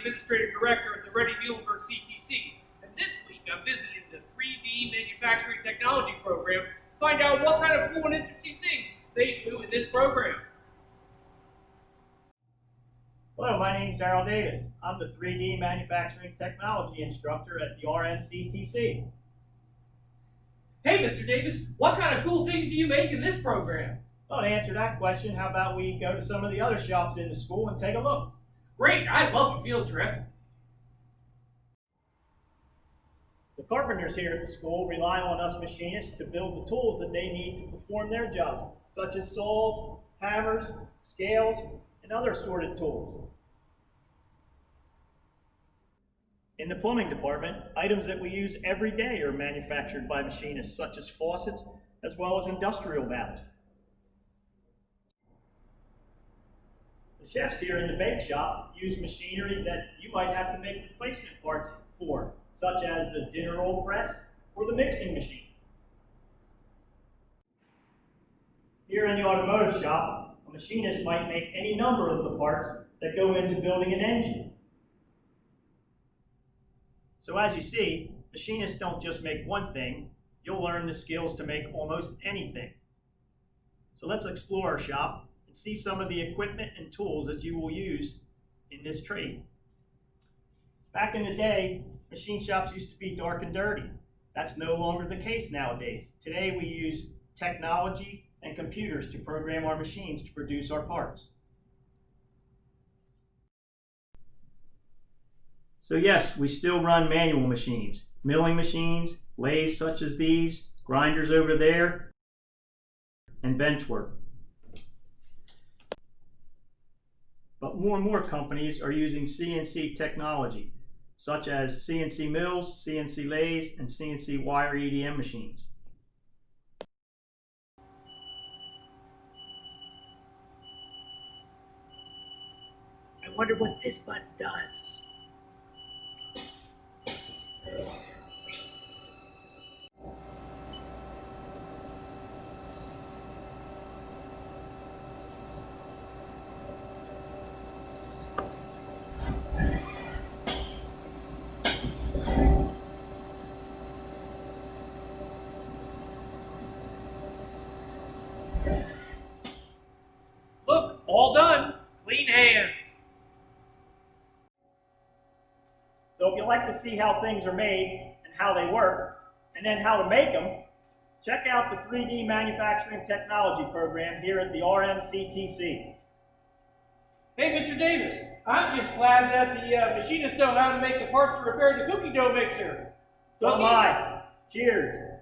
Administrative Director at the Ready Muhlenberg CTC, and this week I'm visiting the 3D Manufacturing Technology Program to find out what kind of cool and interesting things they do in this program. Hello, my name is Darryl Davis. I'm the 3D Manufacturing Technology Instructor at the RMCTC. Hey, Mr. Davis, what kind of cool things do you make in this program? Well, to answer that question, how about we go to some of the other shops in the school and take a look? Great, I'd love a field trip. The carpenters here at the school rely on us machinists to build the tools that they need to perform their job, such as saws, hammers, scales, and other assorted tools. In the plumbing department, items that we use every day are manufactured by machinists, such as faucets, as well as industrial valves. The chefs here in the bake shop use machinery that you might have to make replacement parts for, such as the dinner roll press or the mixing machine. Here in the automotive shop, a machinist might make any number of the parts that go into building an engine. So as you see, machinists don't just make one thing, you'll learn the skills to make almost anything. So let's explore our shop and see some of the equipment and tools that you will use in this trade. Back in the day, machine shops used to be dark and dirty. That's no longer the case nowadays. Today we use technology and computers to program our machines to produce our parts. So yes, we still run manual machines, milling machines, lathes such as these, grinders over there, and bench work. But more and more companies are using CNC technology, such as CNC mills, CNC lathes, and CNC wire EDM machines. I wonder what this button does. Look, all done. Clean hands. So if you'd like to see how things are made and how they work, and then how to make them, check out the 3D Manufacturing Technology Program here at the RMCTC. Hey, Mr. Davis, I'm just glad that the machinists know how to make the parts to repair the cookie dough mixer. So am I. Cheers.